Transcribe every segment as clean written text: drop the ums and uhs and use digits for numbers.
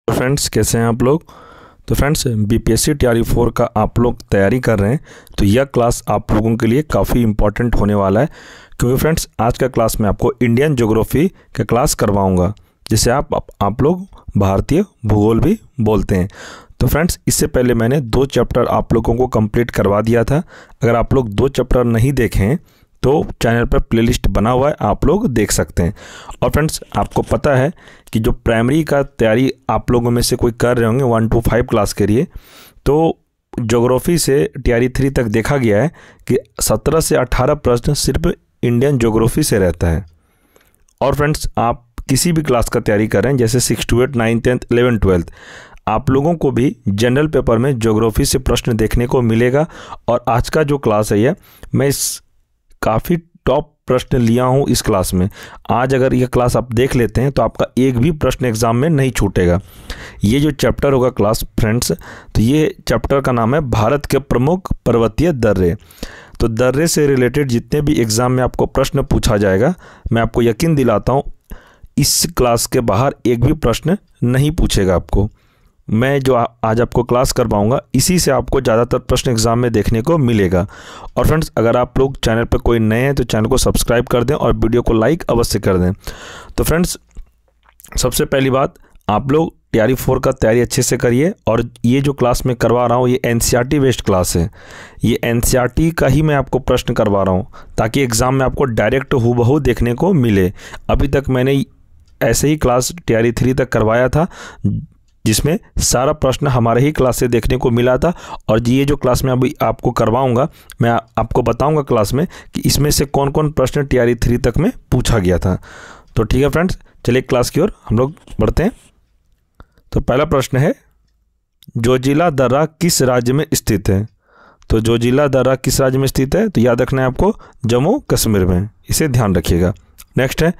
तो फ्रेंड्स कैसे हैं आप लोग। तो फ्रेंड्स बीपीएससी टीआरई 4 का आप लोग तैयारी कर रहे हैं तो यह क्लास आप लोगों के लिए काफ़ी इंपॉर्टेंट होने वाला है, क्योंकि फ्रेंड्स आज का क्लास में आपको इंडियन ज्योग्राफी का क्लास करवाऊंगा, जिसे आप लोग भारतीय भूगोल भी बोलते हैं। तो फ्रेंड्स इससे पहले मैंने 2 चैप्टर आप लोगों को कंप्लीट करवा दिया था। अगर आप लोग 2 चैप्टर नहीं देखे हैं तो चैनल पर प्लेलिस्ट बना हुआ है, आप लोग देख सकते हैं। और फ्रेंड्स आपको पता है कि जो प्राइमरी का तैयारी आप लोगों में से कोई कर रहे होंगे 1 to 5 क्लास के लिए, तो ज्योग्राफी से टीआरई 3 तक देखा गया है कि 17 से 18 प्रश्न सिर्फ इंडियन ज्योग्राफी से रहता है। और फ्रेंड्स आप किसी भी क्लास का तैयारी कर रहे हैं, जैसे 6 to 8, 9, 10, 11, 12, आप लोगों को भी जनरल पेपर में ज्योग्राफी से प्रश्न देखने को मिलेगा। और आज का जो क्लास है ये मैं काफ़ी टॉप प्रश्न लिया हूँ इस क्लास में। आज अगर यह क्लास आप देख लेते हैं तो आपका एक भी प्रश्न एग्जाम में नहीं छूटेगा। ये जो चैप्टर होगा क्लास फ्रेंड्स, तो ये चैप्टर का नाम है भारत के प्रमुख पर्वतीय दर्रे। तो दर्रे से रिलेटेड जितने भी एग्ज़ाम में आपको प्रश्न पूछा जाएगा, मैं आपको यकीन दिलाता हूँ इस क्लास के बाहर एक भी प्रश्न नहीं पूछेगा आपको। मैं जो आज आपको क्लास करवाऊंगा इसी से आपको ज़्यादातर प्रश्न एग्जाम में देखने को मिलेगा। और फ्रेंड्स अगर आप लोग चैनल पर कोई नए हैं तो चैनल को सब्सक्राइब कर दें और वीडियो को लाइक अवश्य कर दें। तो फ्रेंड्स सबसे पहली बात, आप लोग टीआरई 4 का तैयारी अच्छे से करिए। और ये जो क्लास मैं करवा रहा हूँ ये एनसीईआरटी बेस्ड क्लास है। ये एनसीईआरटी का ही मैं आपको प्रश्न करवा रहा हूँ ताकि एग्ज़ाम में आपको डायरेक्ट हूबहू देखने को मिले। अभी तक मैंने ऐसे ही क्लास टीआरई 3 तक करवाया था जिसमें सारा प्रश्न हमारे ही क्लास से देखने को मिला था। और ये जो क्लास मैं अभी आपको करवाऊंगा, मैं आपको बताऊंगा क्लास में कि इसमें से कौन कौन प्रश्न टीआरई 3 तक में पूछा गया था। तो ठीक है फ्रेंड्स, चलिए क्लास की ओर हम लोग बढ़ते हैं। तो पहला प्रश्न है, जोजिला दर्रा किस राज्य में स्थित है। तो जोजिला दर्रा किस राज्य में स्थित है, तो याद रखना है आपको जम्मू कश्मीर में, इसे ध्यान रखिएगा। नेक्स्ट है,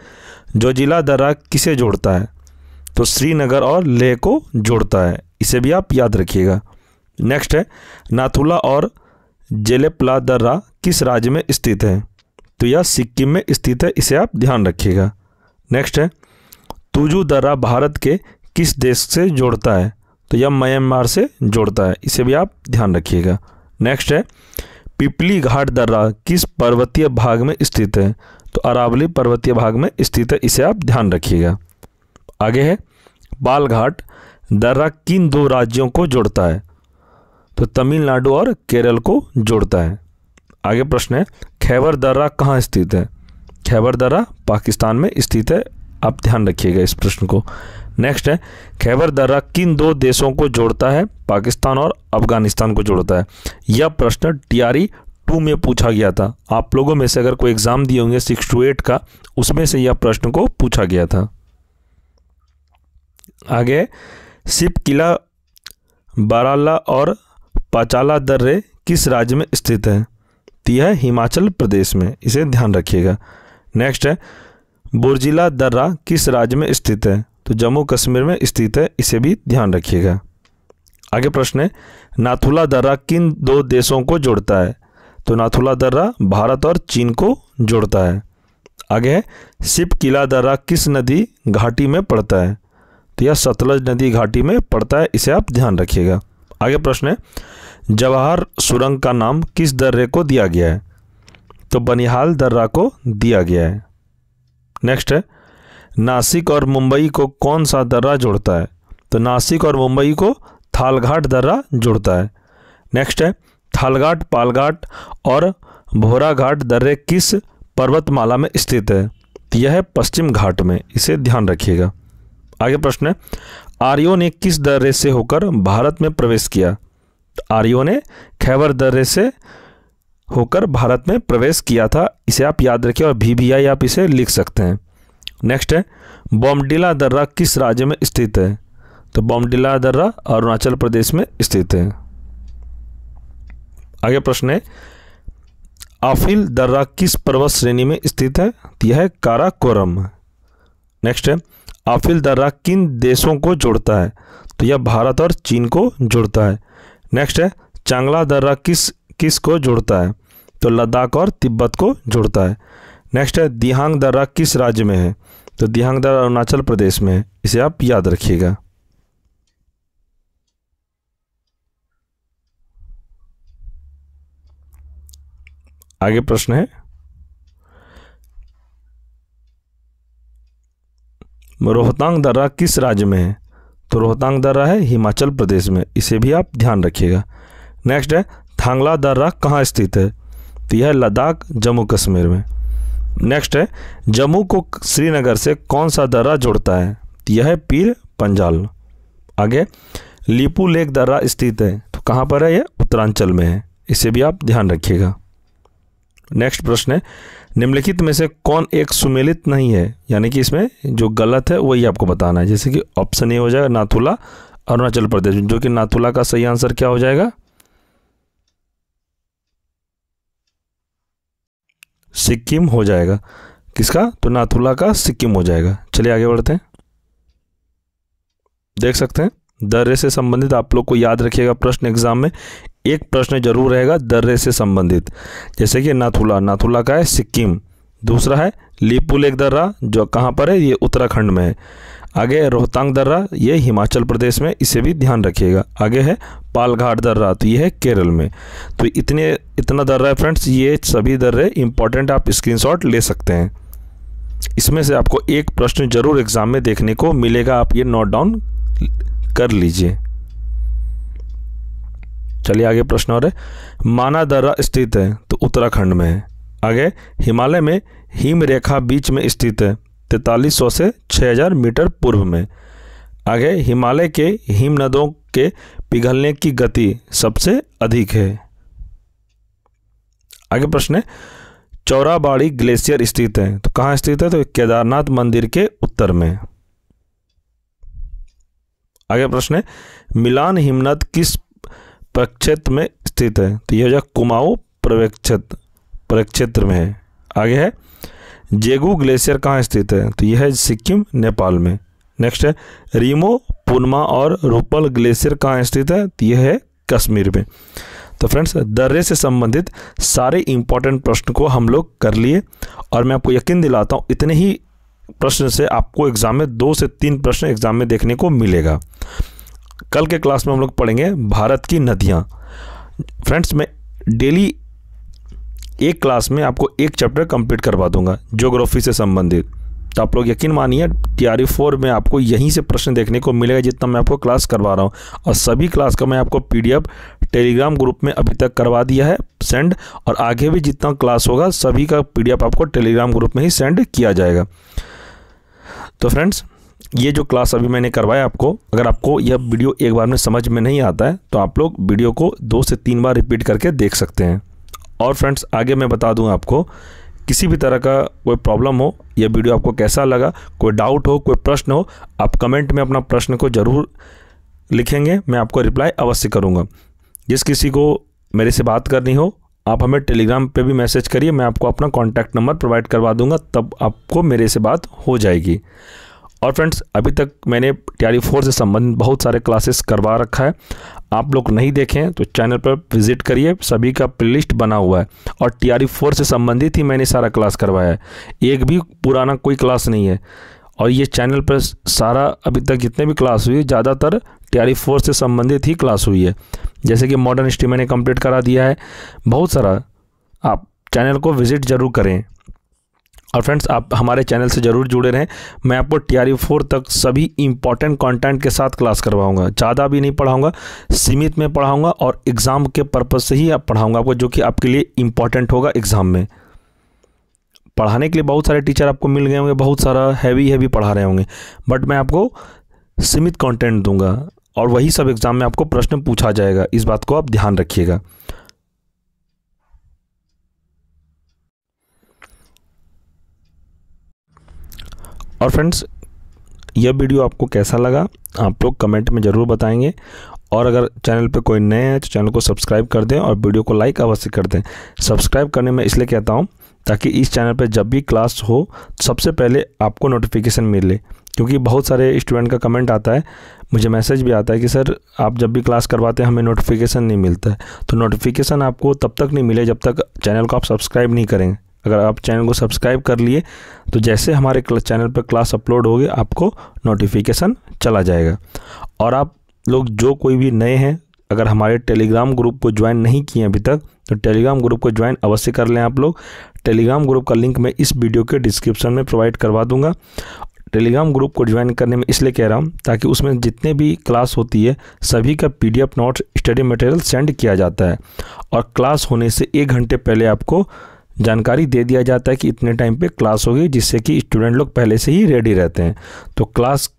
जोजिला दर्रा किसे जोड़ता है। तो श्रीनगर और लेह को जोड़ता है, इसे भी आप याद रखिएगा। नेक्स्ट है, नाथुला और जेलेपला दर्रा किस राज्य में स्थित है। तो यह सिक्किम में स्थित है, इसे आप ध्यान रखिएगा। नेक्स्ट है, तुजू दर्रा भारत के किस देश से जोड़ता है। तो यह म्यांमार से जोड़ता है, इसे भी आप ध्यान रखिएगा। नेक्स्ट है, पिपली घाट दर्रा किस पर्वतीय भाग में स्थित है। तो अरावली पर्वतीय भाग में स्थित है, इसे आप ध्यान रखिएगा। आगे है, बालघाट दर्रा किन 2 राज्यों को जोड़ता है। तो तमिलनाडु और केरल को जोड़ता है। आगे प्रश्न है, खैबर दर्रा कहाँ स्थित है। खैबर दर्रा पाकिस्तान में स्थित है, आप ध्यान रखिएगा इस प्रश्न को। नेक्स्ट है, खैबर दर्रा किन 2 देशों को जोड़ता है। पाकिस्तान और अफगानिस्तान को जोड़ता है। यह प्रश्न टीआरई 2 में पूछा गया था। आप लोगों में से अगर कोई एग्जाम दिए होंगे 6 to 8 का, उसमें से यह प्रश्न को पूछा गया था। आगे, सिप किला, बाराला और पाचाला दर्रे किस राज्य में स्थित है। तो यह हिमाचल प्रदेश में, इसे ध्यान रखिएगा। नेक्स्ट है, बुर्जिला दर्रा किस राज्य में स्थित है। तो जम्मू कश्मीर में स्थित है, इसे भी ध्यान रखिएगा। आगे प्रश्न है, नाथुला दर्रा किन 2 देशों को जोड़ता है। तो नाथुला दर्रा भारत और चीन को जोड़ता है। आगे है, सिप किला दर्रा किस नदी घाटी में पड़ता है। तो यह सतलज नदी घाटी में पड़ता है, इसे आप ध्यान रखिएगा। आगे प्रश्न है, जवाहर सुरंग का नाम किस दर्रे को दिया गया है। तो बनिहाल दर्रा को दिया गया है। नेक्स्ट है, नासिक और मुंबई को कौन सा दर्रा जोड़ता है। तो नासिक और मुंबई को थालघाट दर्रा जोड़ता है। नेक्स्ट है, थालघाट, पालघाट और भोराघाट दर्रे किस पर्वतमाला में स्थित है। तो यह है पश्चिम घाट में, इसे ध्यान रखिएगा। आगे प्रश्न है, आर्यों ने किस दर्रे से होकर भारत में प्रवेश किया। तो आर्यों ने खैबर दर्रे से होकर भारत में प्रवेश किया था, इसे आप याद रखिए और VVI आप इसे लिख सकते हैं। नेक्स्ट है, बोमडिला दर्रा किस राज्य में स्थित है। तो बोमडिला दर्रा अरुणाचल प्रदेश में स्थित है। आगे प्रश्न है, आफिल दर्रा किस पर्वत श्रेणी में स्थित है। तो यह है काराकोरम। नेक्स्ट है, आफिल दर्रा किन देशों को जोड़ता है। तो यह भारत और चीन को जोड़ता है। नेक्स्ट है, चांगला दर्रा किस को जोड़ता है। तो लद्दाख और तिब्बत को जोड़ता है। नेक्स्ट है, दिहांग दर्रा किस राज्य में है। तो दिहांग दर्रा अरुणाचल प्रदेश में है, इसे आप याद रखिएगा। आगे प्रश्न है, रोहतांग दर्रा किस राज्य में है? तो रोहतांग दर्रा है हिमाचल प्रदेश में, इसे भी आप ध्यान रखिएगा। नेक्स्ट है, थांगला दर्रा कहाँ स्थित है? तो यह है लद्दाख जम्मू कश्मीर में। नेक्स्ट है, जम्मू को श्रीनगर से कौन सा दर्रा जोड़ता है? तो यह है पीर पंजाल। आगे, लीपू लेक दर्रा स्थित है, तो कहाँ पर है? यह उत्तरांचल में है, इसे भी आप ध्यान रखिएगा। नेक्स्ट प्रश्न है, निम्नलिखित में से कौन एक सुमेलित नहीं है? यानी कि इसमें जो गलत है वही आपको बताना है। जैसे कि ऑप्शन ए हो जाएगा नाथुला अरुणाचल प्रदेश, जो कि नाथुला का सही आंसर क्या हो जाएगा? सिक्किम हो जाएगा। किसका? तो नाथुला का सिक्किम हो जाएगा। चलिए आगे बढ़ते हैं। देख सकते हैं दर्रे से संबंधित आप लोग को याद रखिएगा, प्रश्न एग्जाम में एक प्रश्न जरूर रहेगा दर्रे से संबंधित। जैसे कि नाथुला का है सिक्किम। दूसरा है लीपू लेक दर्रा, जो कहाँ पर है? ये उत्तराखंड में है। आगे रोहतांग दर्रा, ये हिमाचल प्रदेश में, इसे भी ध्यान रखिएगा। आगे है पालघाट दर्रा, तो ये है केरल में। तो इतना दर्रा है फ्रेंड्स, ये सभी दर्रे इंपॉर्टेंट, आप स्क्रीनशॉट ले सकते हैं। इसमें से आपको एक प्रश्न जरूर एग्जाम में देखने को मिलेगा, आप ये नोट डाउन कर लीजिए। चलिए आगे प्रश्न और है, माना दर्रा स्थित है, तो उत्तराखंड में है। आगे, हिमालय में हिम रेखा बीच में स्थित है, 4300 से 6000 मीटर पूर्व में। आगे, हिमालय के हिम नदों के पिघलने की गति सबसे अधिक है। आगे प्रश्न है, चौराबाड़ी ग्लेशियर स्थित है, तो कहाँ स्थित है? तो केदारनाथ मंदिर के उत्तर में। आगे प्रश्न है, मिलान हिमनद किस प्रक्षेत्र में स्थित है? तो यह जो कुमाऊं प्रक्षेत्र में है। आगे है, जेगू ग्लेशियर कहाँ स्थित है? तो यह है सिक्किम नेपाल में। नेक्स्ट है, रीमो पुनमा और रूपल ग्लेशियर कहाँ स्थित है? तो यह है कश्मीर में। तो फ्रेंड्स, दर्रे से संबंधित सारे इंपॉर्टेंट प्रश्न को हम लोग कर लिए, और मैं आपको यकीन दिलाता हूँ इतने ही प्रश्न से आपको एग्जाम में 2 से 3 प्रश्न एग्जाम में देखने को मिलेगा। कल के क्लास में हम लोग पढ़ेंगे भारत की नदियाँ। फ्रेंड्स, मैं डेली एक क्लास में आपको एक चैप्टर कंप्लीट करवा दूंगा ज्योग्राफी से संबंधित। तो आप लोग यकीन मानिए TRE 4 में आपको यहीं से प्रश्न देखने को मिलेगा, जितना मैं आपको क्लास करवा रहा हूँ। और सभी क्लास का मैं आपको PDF टेलीग्राम ग्रुप में अभी तक करवा दिया है सेंड, और आगे भी जितना क्लास होगा सभी का PDF आपको टेलीग्राम ग्रुप में ही सेंड किया जाएगा। तो फ्रेंड्स, ये जो क्लास अभी मैंने करवाया आपको, अगर आपको यह वीडियो एक बार में समझ में नहीं आता है तो आप लोग वीडियो को 2 से 3 बार रिपीट करके देख सकते हैं। और फ्रेंड्स, आगे मैं बता दूं आपको, किसी भी तरह का कोई प्रॉब्लम हो, यह वीडियो आपको कैसा लगा, कोई डाउट हो, कोई प्रश्न हो, आप कमेंट में अपना प्रश्न को ज़रूर लिखेंगे, मैं आपको रिप्लाई अवश्य करूँगा। जिस किसी को मेरे से बात करनी हो, आप हमें टेलीग्राम पे भी मैसेज करिए, मैं आपको अपना कॉन्टैक्ट नंबर प्रोवाइड करवा दूंगा, तब आपको मेरे से बात हो जाएगी। और फ्रेंड्स, अभी तक मैंने TRE 4 से संबंधित बहुत सारे क्लासेस करवा रखा है, आप लोग नहीं देखें तो चैनल पर विजिट करिए, सभी का प्लेलिस्ट बना हुआ है। और TRE 4 से संबंधित ही मैंने सारा क्लास करवाया है, एक भी पुराना कोई क्लास नहीं है। और ये चैनल पर सारा अभी तक जितने भी क्लास हुई, ज़्यादातर TRE 4 से संबंधित ही क्लास हुई है। जैसे कि मॉडर्न हिस्ट्री मैंने कंप्लीट करा दिया है, बहुत सारा। आप चैनल को विज़िट ज़रूर करें। और फ्रेंड्स, आप हमारे चैनल से ज़रूर जुड़े रहें, मैं आपको TRE 4 तक सभी इंपॉर्टेंट कंटेंट के साथ क्लास करवाऊंगा। ज़्यादा भी नहीं पढ़ाऊंगा, सीमित में पढ़ाऊंगा, और एग्ज़ाम के पर्पज़ से ही आप पढ़ाऊंगा आपको, जो कि आपके लिए इंपॉर्टेंट होगा एग्ज़ाम में। पढ़ाने के लिए बहुत सारे टीचर आपको मिल गए होंगे, बहुत सारा हैवी पढ़ा रहे होंगे, बट मैं आपको सीमित कंटेंट दूंगा, और वही सब एग्ज़ाम में आपको प्रश्न पूछा जाएगा, इस बात को आप ध्यान रखिएगा। और फ्रेंड्स, यह वीडियो आपको कैसा लगा आप लोग कमेंट में ज़रूर बताएंगे, और अगर चैनल पे कोई नए हैं तो चैनल को सब्सक्राइब कर दें और वीडियो को लाइक अवश्य कर दें। सब्सक्राइब करने में इसलिए कहता हूं ताकि इस चैनल पे जब भी क्लास हो सबसे पहले आपको नोटिफिकेशन मिले, क्योंकि बहुत सारे स्टूडेंट का कमेंट आता है, मुझे मैसेज भी आता है कि सर आप जब भी क्लास करवाते हैं हमें नोटिफिकेशन नहीं मिलता है। तो नोटिफिकेशन आपको तब तक नहीं मिले जब तक चैनल को आप सब्सक्राइब नहीं करेंगे। अगर आप चैनल को सब्सक्राइब कर लिए तो जैसे हमारे चैनल पर क्लास अपलोड होगी आपको नोटिफिकेशन चला जाएगा। और आप लोग जो कोई भी नए हैं, अगर हमारे टेलीग्राम ग्रुप को ज्वाइन नहीं किए अभी तक तो टेलीग्राम ग्रुप को ज्वाइन अवश्य कर लें आप लोग। टेलीग्राम ग्रुप का लिंक मैं इस वीडियो के डिस्क्रिप्शन में प्रोवाइड करवा दूंगा। टेलीग्राम ग्रुप को ज्वाइन करने में इसलिए कह रहा हूँ ताकि उसमें जितने भी क्लास होती है सभी का PDF notes, study material send किया जाता है और क्लास होने से 1 घंटे पहले आपको जानकारी दे दिया जाता है कि इतने टाइम पे क्लास होगी, जिससे कि स्टूडेंट लोग पहले से ही रेडी रहते हैं। तो क्लास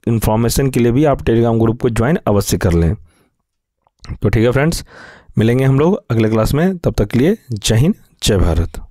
इन्फॉर्मेशन के लिए भी आप टेलीग्राम ग्रुप को ज्वाइन अवश्य कर लें। तो ठीक है फ्रेंड्स, मिलेंगे हम लोग अगले क्लास में, तब तक के लिए जय हिंद, जय भारत।